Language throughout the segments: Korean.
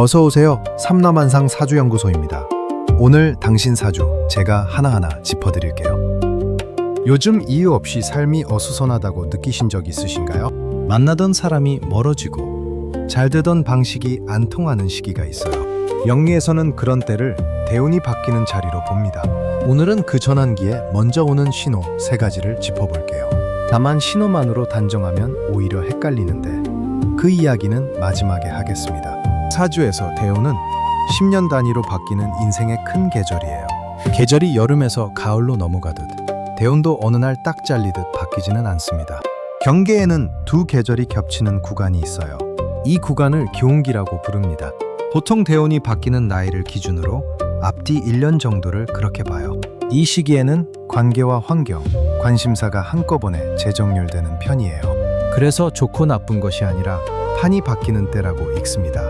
어서 오세요. 삼남한상 사주연구소입니다. 오늘 당신 사주 제가 하나하나 짚어드릴게요. 요즘 이유 없이 삶이 어수선하다고 느끼신 적 있으신가요? 만나던 사람이 멀어지고 잘 되던 방식이 안 통하는 시기가 있어요. 영리에서는 그런 때를 대운이 바뀌는 자리로 봅니다. 오늘은 그 전환기에 먼저 오는 신호 3가지를 짚어볼게요. 다만 신호만으로 단정하면 오히려 헷갈리는데 그 이야기는 마지막에 하겠습니다. 사주에서 대운은 10년 단위로 바뀌는 인생의 큰 계절이에요. 계절이 여름에서 가을로 넘어가듯 대운도 어느 날 딱 잘리듯 바뀌지는 않습니다. 경계에는 두 계절이 겹치는 구간이 있어요. 이 구간을 교운기라고 부릅니다. 보통 대운이 바뀌는 나이를 기준으로 앞뒤 1년 정도를 그렇게 봐요. 이 시기에는 관계와 환경, 관심사가 한꺼번에 재정렬되는 편이에요. 그래서 좋고 나쁜 것이 아니라 판이 바뀌는 때라고 읽습니다.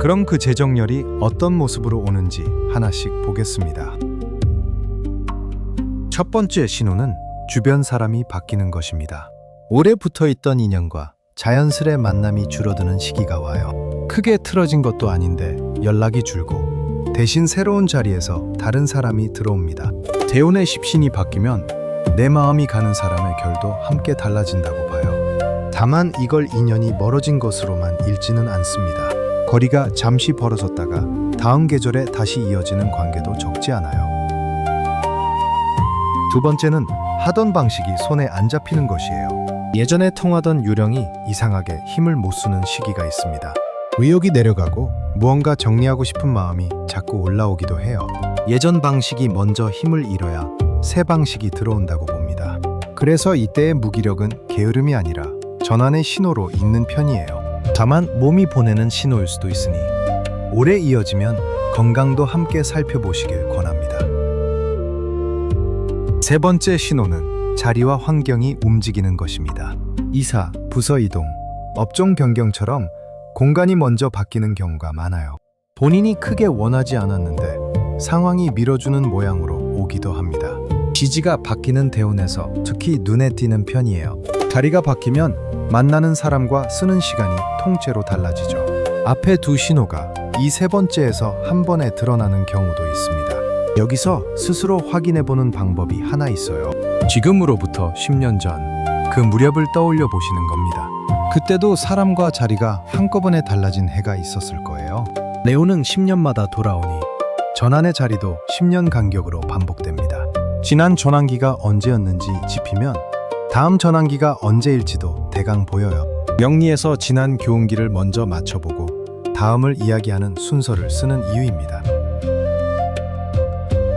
그럼 그 재정렬이 어떤 모습으로 오는지 하나씩 보겠습니다. 첫 번째 신호는 주변 사람이 바뀌는 것입니다. 오래 붙어있던 인연과 자연스레 만남이 줄어드는 시기가 와요. 크게 틀어진 것도 아닌데 연락이 줄고 대신 새로운 자리에서 다른 사람이 들어옵니다. 대운의 십신이 바뀌면 내 마음이 가는 사람의 결도 함께 달라진다고 봐요. 다만 이걸 인연이 멀어진 것으로만 읽지는 않습니다. 거리가 잠시 벌어졌다가 다음 계절에 다시 이어지는 관계도 적지 않아요. 두 번째는 하던 방식이 손에 안 잡히는 것이에요. 예전에 통하던 요령이 이상하게 힘을 못 쓰는 시기가 있습니다. 의욕이 내려가고 무언가 정리하고 싶은 마음이 자꾸 올라오기도 해요. 예전 방식이 먼저 힘을 잃어야 새 방식이 들어온다고 봅니다. 그래서 이때의 무기력은 게으름이 아니라 전환의 신호로 읽는 편이에요. 다만 몸이 보내는 신호일 수도 있으니 오래 이어지면 건강도 함께 살펴보시길 권합니다. 세 번째 신호는 자리와 환경이 움직이는 것입니다. 이사, 부서 이동, 업종 변경처럼 공간이 먼저 바뀌는 경우가 많아요. 본인이 크게 원하지 않았는데 상황이 밀어주는 모양으로 오기도 합니다. 지지가 바뀌는 대운에서 특히 눈에 띄는 편이에요. 자리가 바뀌면 만나는 사람과 쓰는 시간이 통째로 달라지죠. 앞에 두 신호가 이 세 번째에서 한 번에 드러나는 경우도 있습니다. 여기서 스스로 확인해보는 방법이 하나 있어요. 지금으로부터 10년 전 그 무렵을 떠올려 보시는 겁니다. 그때도 사람과 자리가 한꺼번에 달라진 해가 있었을 거예요. 레오는 10년마다 돌아오니 전환의 자리도 10년 간격으로 반복됩니다. 지난 전환기가 언제였는지 짚이면 다음 전환기가 언제일지도 대강 보여요. 명리에서 지난 교운기를 먼저 맞춰보고 다음을 이야기하는 순서를 쓰는 이유입니다.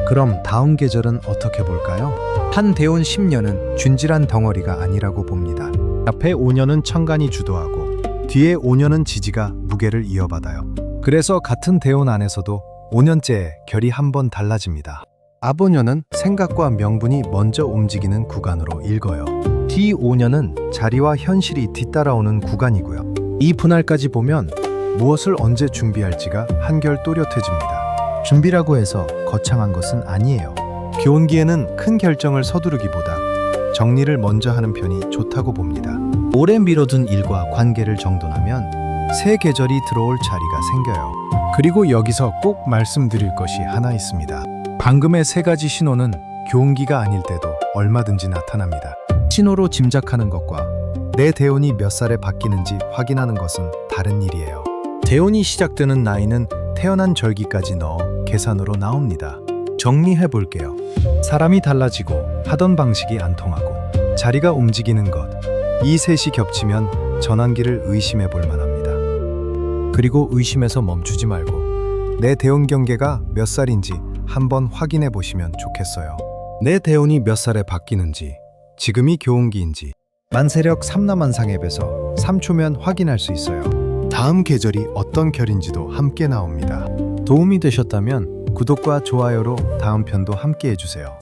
그럼 다음 계절은 어떻게 볼까요? 한 대운 10년은 준질한 덩어리가 아니라고 봅니다. 앞에 5년은 천간이 주도하고 뒤에 5년은 지지가 무게를 이어받아요. 그래서 같은 대운 안에서도 5년째에 결이 한 번 달라집니다. 앞 5년은 생각과 명분이 먼저 움직이는 구간으로 읽어요. 뒤 5년은 자리와 현실이 뒤따라오는 구간이고요. 이 분할까지 보면 무엇을 언제 준비할지가 한결 또렷해집니다. 준비라고 해서 거창한 것은 아니에요. 교운기에는 큰 결정을 서두르기보다 정리를 먼저 하는 편이 좋다고 봅니다. 오래 미뤄둔 일과 관계를 정돈하면 새 계절이 들어올 자리가 생겨요. 그리고 여기서 꼭 말씀드릴 것이 하나 있습니다. 방금의 3가지 신호는 교운기가 아닐 때도 얼마든지 나타납니다. 신호로 짐작하는 것과 내 대운이 몇 살에 바뀌는지 확인하는 것은 다른 일이에요. 대운이 시작되는 나이는 태어난 절기까지 넣어 계산으로 나옵니다. 정리해 볼게요. 사람이 달라지고 하던 방식이 안 통하고 자리가 움직이는 것, 이 셋이 겹치면 전환기를 의심해 볼 만합니다. 그리고 의심해서 멈추지 말고 내 대운 경계가 몇 살인지 한번 확인해 보시면 좋겠어요. 내 대운이 몇 살에 바뀌는지, 지금이 교운기인지 만세력 삼남한상 앱에서 3초면 확인할 수 있어요. 다음 계절이 어떤 결인지도 함께 나옵니다. 도움이 되셨다면 구독과 좋아요로 다음 편도 함께 해주세요.